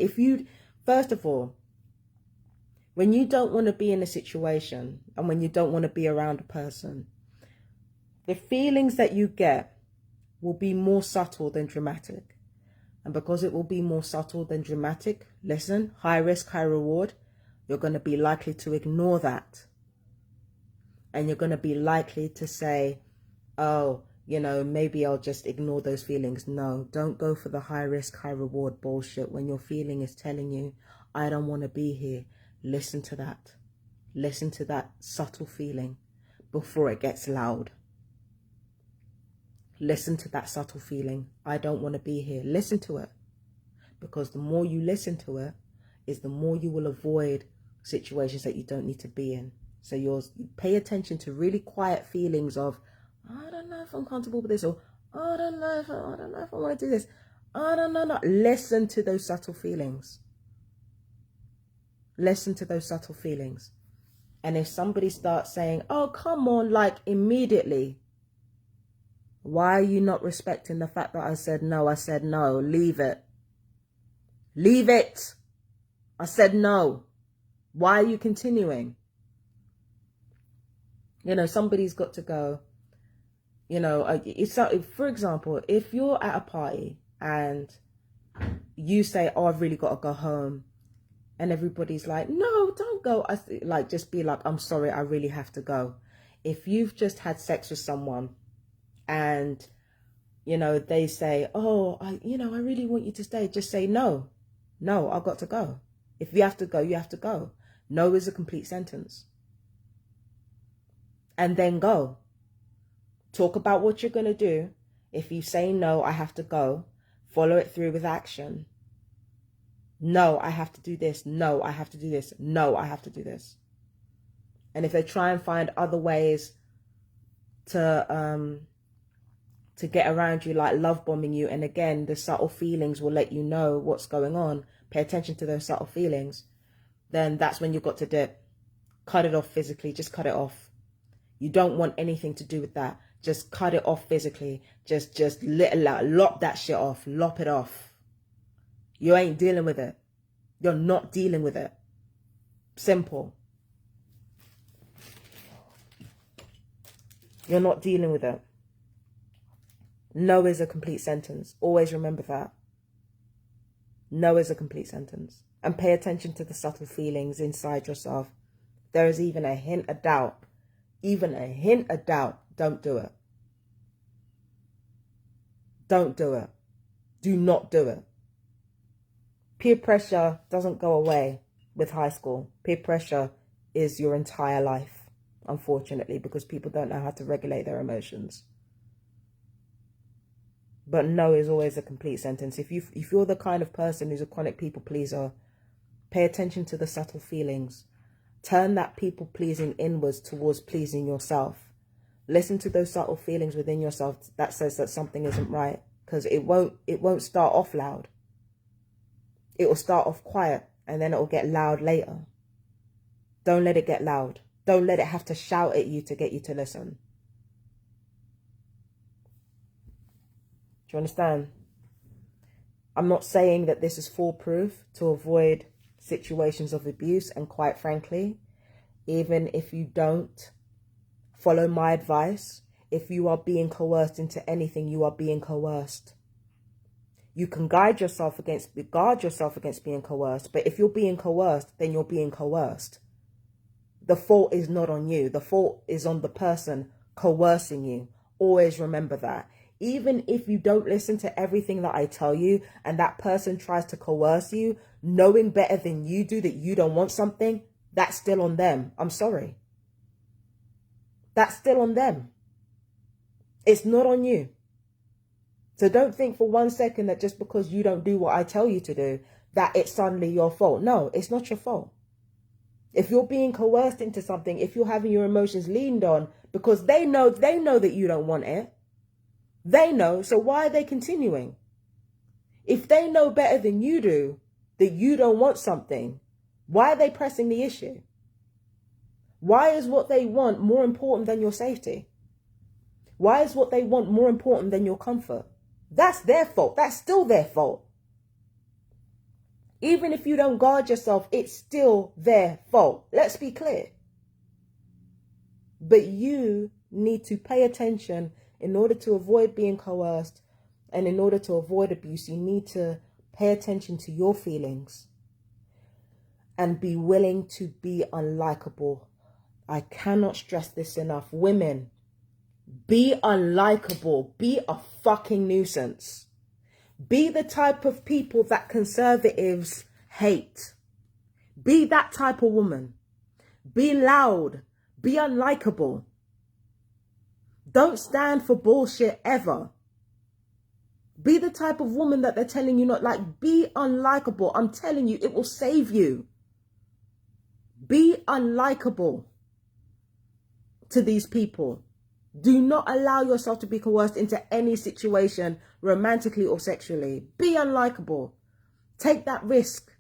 first of all, when you don't want to be in a situation and when you don't want to be around a person, the feelings that you get will be more subtle than dramatic. And because it will be more subtle than dramatic, listen, high risk, high reward, you're going to be likely to ignore that. And you're going to be likely to say, oh, you know, maybe I'll just ignore those feelings. No, don't go for the high risk, high reward bullshit when your feeling is telling you, I don't want to be here. Listen to that. Listen to that subtle feeling before it gets loud. Listen to that subtle feeling. I don't want to be here. Listen to it. Because the more you listen to it, is the more you will avoid situations that you don't need to be in. So you pay attention to really quiet feelings of, I don't know if I'm comfortable with this, or I don't know if I want to do this. I don't know. No. Listen to those subtle feelings. Listen to those subtle feelings. And if somebody starts saying, oh, come on, like immediately, why are you not respecting the fact that I said no? I said no. Leave it. Leave it. I said no. Why are you continuing? You know, somebody's got to go. You know, for example, if you're at a party and you say, oh, I've really got to go home. And everybody's like, no, don't go. Just be like, I'm sorry, I really have to go. If you've just had sex with someone and, you know, they say, oh, I really want you to stay. Just say, no, I've got to go. If you have to go, you have to go. No is a complete sentence. And then go. Talk about what you're going to do. If you say, no, I have to go, follow it through with action. No, I have to do this. No, I have to do this. No, I have to do this. And if they try and find other ways to get around you, like love bombing you. And again, the subtle feelings will let you know what's going on. Pay attention to those subtle feelings. Then that's when you've got to dip. Cut it off physically. Just cut it off. You don't want anything to do with that. Just cut it off physically. Just lop that shit off. Lop it off. You ain't dealing with it. You're not dealing with it. Simple. You're not dealing with it. No is a complete sentence. Always remember that. No is a complete sentence. And pay attention to the subtle feelings inside yourself. There is even a hint of doubt. Even a hint of doubt. Don't do it. Don't do it. Do not do it. Peer pressure doesn't go away with high school. Peer pressure is your entire life, unfortunately, because people don't know how to regulate their emotions. But no is always a complete sentence. If you're the kind of person who's a chronic people pleaser, pay attention to the subtle feelings. Turn that people pleasing inwards towards pleasing yourself. Listen to those subtle feelings within yourself that says that something isn't right, because it won't start off loud. It will start off quiet and then it will get loud later. Don't let it get loud. Don't let it have to shout at you to get you to listen. Do you understand? I'm not saying that this is foolproof to avoid situations of abuse. And quite frankly, even if you don't follow my advice, if you are being coerced into anything, you are being coerced. You can guard yourself against being coerced. But if you're being coerced, then you're being coerced. The fault is not on you. The fault is on the person coercing you. Always remember that. Even if you don't listen to everything that I tell you and that person tries to coerce you, knowing better than you do that you don't want something, that's still on them. I'm sorry. That's still on them. It's not on you. So don't think for 1 second that just because you don't do what I tell you to do, that it's suddenly your fault. No, it's not your fault. If you're being coerced into something, if you're having your emotions leaned on, because they know that you don't want it. They know, so why are they continuing? If they know better than you do that you don't want something, why are they pressing the issue? Why is what they want more important than your safety? Why is what they want more important than your comfort? That's their fault. That's still their fault. Even if you don't guard yourself, it's still their fault. Let's be clear. But you need to pay attention in order to avoid being coerced, and in order to avoid abuse. You need to pay attention to your feelings and be willing to be unlikable. I cannot stress this enough. Women, be unlikable. Be a fucking nuisance. Be the type of people that conservatives hate. Be that type of woman. Be loud. Be unlikable. Don't stand for bullshit ever. Be the type of woman that they're telling you not like. Be unlikable. I'm telling you, it will save you. Be unlikable to these people. Do not allow yourself to be coerced into any situation, romantically or sexually. Be unlikable. Take that risk.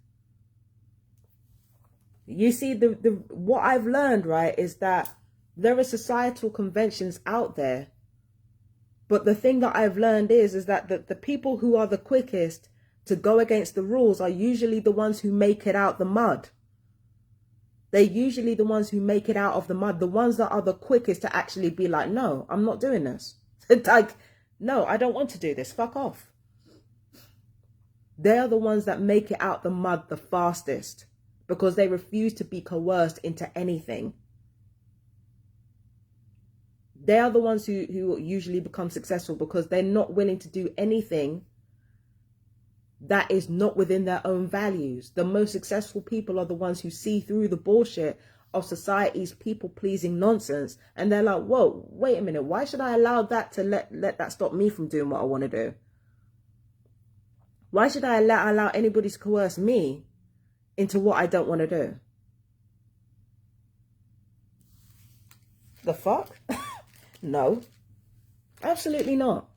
You see, what I've learned, right, is that there are societal conventions out there. But the thing that I've learned is that the people who are the quickest to go against the rules are usually the ones who make it out the mud. They're usually the ones who make it out of the mud. The ones that are the quickest to actually be like, no, I'm not doing this. Like, no, I don't want to do this. Fuck off. They're the ones that make it out the mud the fastest because they refuse to be coerced into anything. They are the ones who usually become successful because they're not willing to do anything that is not within their own values. The most successful people are the ones who see through the bullshit of society's people-pleasing nonsense. And they're like, whoa, wait a minute. Why should I allow that to let that stop me from doing what I want to do? Why should I allow anybody to coerce me into what I don't want to do? The fuck? No, absolutely not.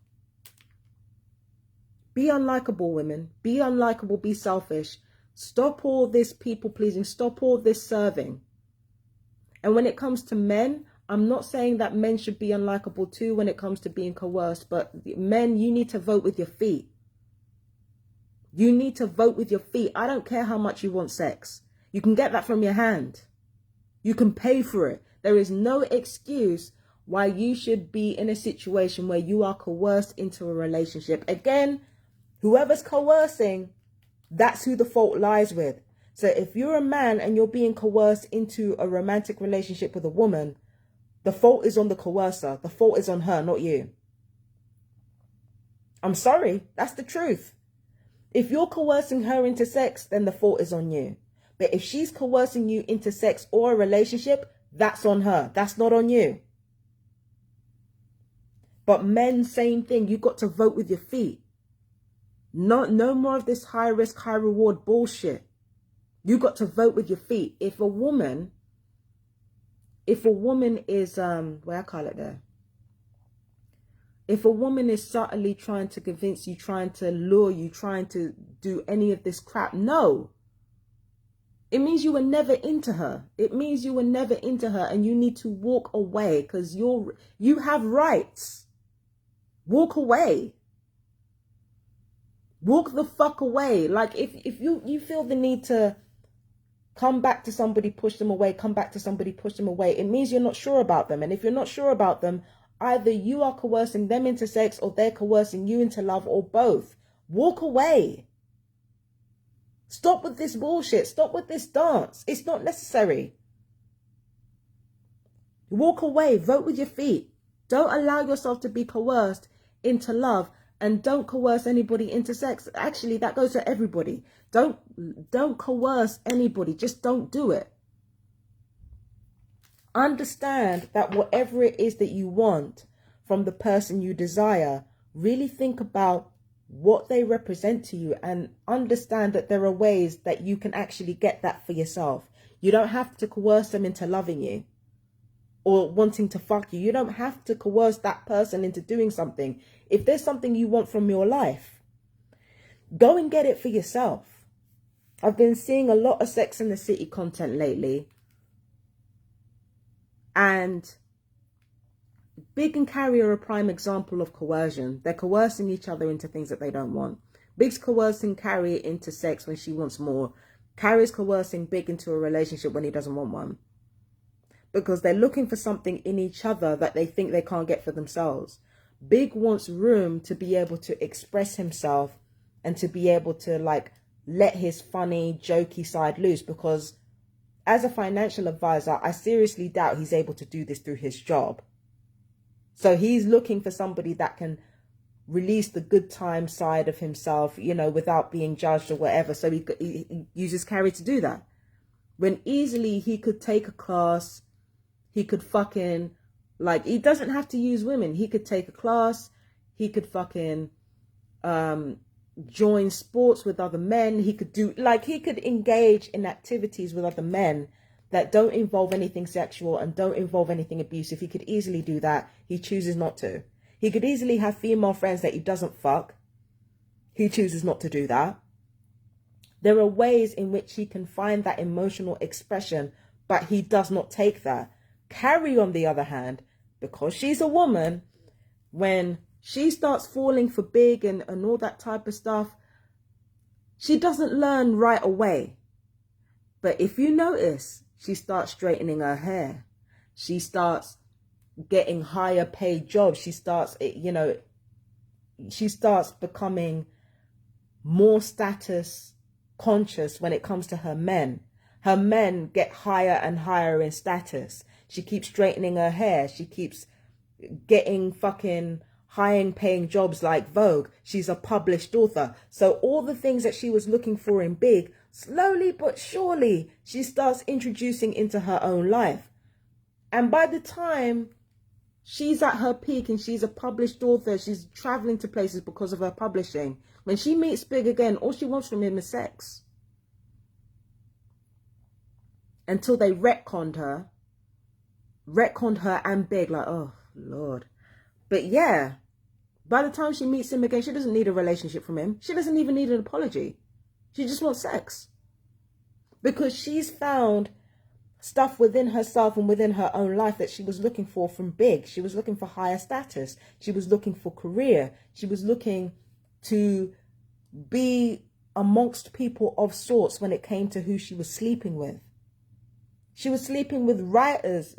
Be unlikable, women. Be unlikable. Be selfish. Stop all this people pleasing. Stop all this serving. And when it comes to men, I'm not saying that men should be unlikable too when it comes to being coerced. But men, you need to vote with your feet. You need to vote with your feet. I don't care how much you want sex. You can get that from your hand. You can pay for it. There is no excuse why you should be in a situation where you are coerced into a relationship. Again, whoever's coercing, that's who the fault lies with. So if you're a man and you're being coerced into a romantic relationship with a woman, the fault is on the coercer. The fault is on her, not you. I'm sorry, that's the truth. If you're coercing her into sex, then the fault is on you. But if she's coercing you into sex or a relationship, that's on her. That's not on you. But men, same thing. You've got to vote with your feet. No more of this high risk, high reward bullshit. You got to vote with your feet. If a woman is if a woman is subtly trying to convince you, trying to lure you, trying to do any of this crap, no. It means you were never into her. It means you were never into her, and you need to walk away because you have rights. Walk away. Walk the fuck away. Like if you feel the need to come back to somebody, push them away, come back to somebody, push them away, it means you're not sure about them. And if you're not sure about them, either you are coercing them into sex or they're coercing you into love, or both. Walk away. Stop with this bullshit. Stop with this dance. It's not necessary. Walk away. Vote with your feet. Don't allow yourself to be coerced into love, and don't coerce anybody into sex. Actually, that goes to everybody. Don't coerce anybody. Just don't do it. Understand that whatever it is that you want from the person you desire, really think about what they represent to you, and understand that there are ways that you can actually get that for yourself. You don't have to coerce them into loving you or wanting to fuck you. You don't have to coerce that person into doing something. If there's something you want from your life, go and get it for yourself. I've been seeing a lot of Sex and the City content lately, and Big and Carrie are a prime example of coercion. They're coercing each other into things that they don't want. Big's coercing Carrie into sex when she wants more. Carrie's coercing Big into a relationship when he doesn't want one. Because they're looking for something in each other that they think they can't get for themselves. Big wants room to be able to express himself and to be able to let his funny, jokey side loose, because as a financial advisor, I seriously doubt he's able to do this through his job. So he's looking for somebody that can release the good time side of himself, without being judged or whatever. So he uses Carrie to do that. When easily he could take a class, he could fucking, he doesn't have to use women. He could take a class, he could fucking join sports with other men. He could do, he could engage in activities with other men that don't involve anything sexual and don't involve anything abusive. He could easily do that. He chooses not to. He could easily have female friends that he doesn't fuck. He chooses not to do that. There are ways in which he can find that emotional expression, but he does not take that. Carrie, on the other hand, because she's a woman, when she starts falling for Big and all that type of stuff, she doesn't learn right away. But if you notice, she starts straightening her hair. She starts getting higher paid jobs. She starts, she starts becoming more status conscious when it comes to her men. Her men get higher and higher in status. She keeps straightening her hair. She keeps getting fucking high paying jobs like Vogue. She's a published author. So all the things that she was looking for in Big, slowly but surely, she starts introducing into her own life. And by the time she's at her peak and she's a published author, she's traveling to places because of her publishing, when she meets Big again, all she wants from him is sex. Until they retconned her and Big, oh, Lord. But yeah, by the time she meets him again, she doesn't need a relationship from him. She doesn't even need an apology. She just wants sex. Because she's found stuff within herself and within her own life that she was looking for from big. She was looking for higher status. She was looking for career. She was looking to be amongst people of sorts when it came to who she was sleeping with. She was sleeping with writers.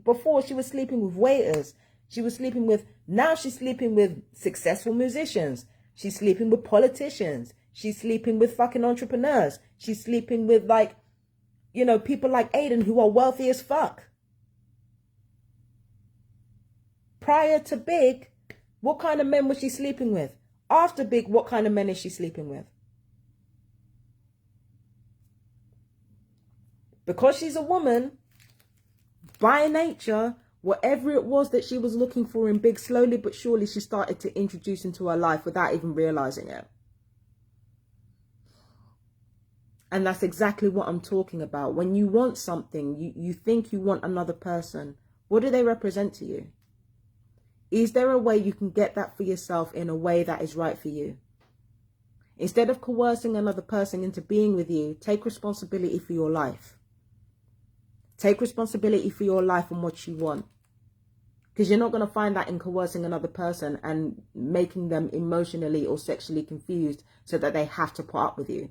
Before she was sleeping with waiters. She was sleeping with, now she's sleeping with successful musicians. She's sleeping with politicians. She's sleeping with fucking entrepreneurs. She's sleeping with, like, you know, people like Aiden who are wealthy as fuck. Prior to Big, what kind of men was she sleeping with? After Big, what kind of men is she sleeping with? Because she's a woman, by nature, whatever it was that she was looking for in Big, slowly but surely she started to introduce into her life without even realizing it. And that's exactly what I'm talking about. When you want something, you think you want another person, what do they represent to you? Is there a way you can get that for yourself in a way that is right for you? Instead of coercing another person into being with you, take responsibility for your life. Take responsibility for your life and what you want. Because you're not going to find that in coercing another person and making them emotionally or sexually confused so that they have to put up with you.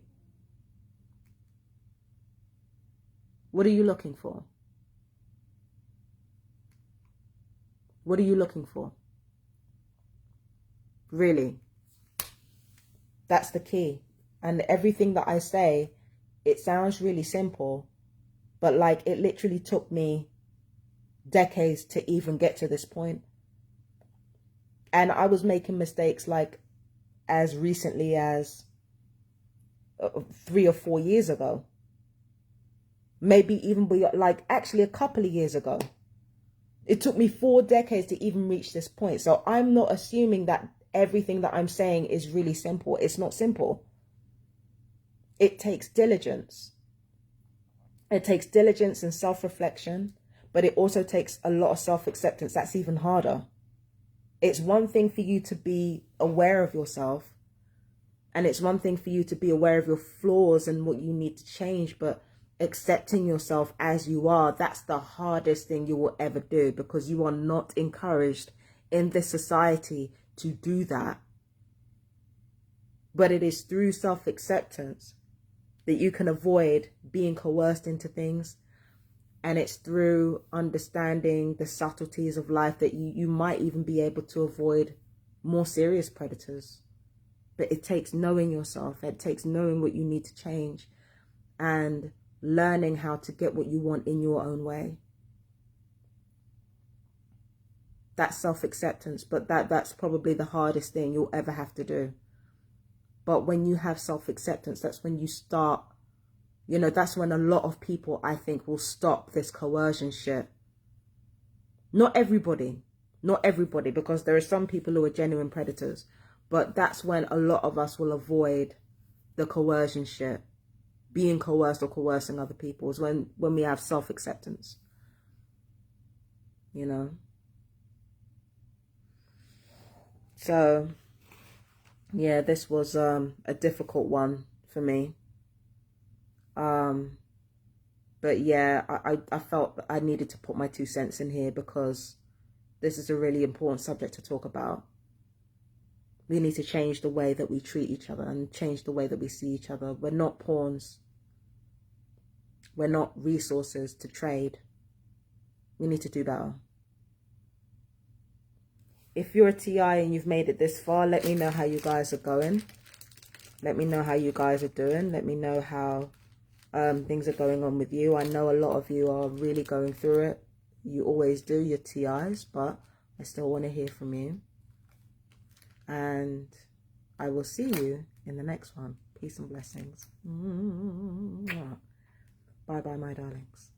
What are you looking for? What are you looking for? Really? That's the key. And everything that I say, it sounds really simple, but like it literally took me decades to even get to this point. And I was making mistakes like as recently as 3 or 4 years ago. Maybe even like actually a couple of years ago. It took me 4 decades to even reach this point. So I'm not assuming that everything that I'm saying is really simple. It's not simple. It takes diligence. It takes diligence and self-reflection, but it also takes a lot of self-acceptance. That's even harder. It's one thing for you to be aware of yourself, and it's one thing for you to be aware of your flaws and what you need to change, but accepting yourself as you are, that's the hardest thing you will ever do, because you are not encouraged in this society to do that. But it is through self-acceptance that you can avoid being coerced into things. And it's through understanding the subtleties of life that you might even be able to avoid more serious predators. But it takes knowing yourself. It takes knowing what you need to change and learning how to get what you want in your own way. That's self-acceptance, but that's probably the hardest thing you'll ever have to do. But when you have self-acceptance, that's when you start, you know, that's when a lot of people, I think, will stop this coercion shit. Not everybody, because there are some people who are genuine predators, but that's when a lot of us will avoid the coercion shit. Being coerced or coercing other people is when we have self-acceptance, you know. So, yeah, this was a difficult one for me. But yeah, I felt that I needed to put my 2 cents in here because this is a really important subject to talk about. We need to change the way that we treat each other and change the way that we see each other. We're not pawns. We're not resources to trade. We need to do better. If you're a TI and you've made it this far, let me know how you guys are going. Let me know how you guys are doing. Let me know how things are going on with you. I know a lot of you are really going through it. You always do, your TIs, but I still want to hear from you. And I will see you in the next one. Peace and blessings. Bye-bye, my darlings.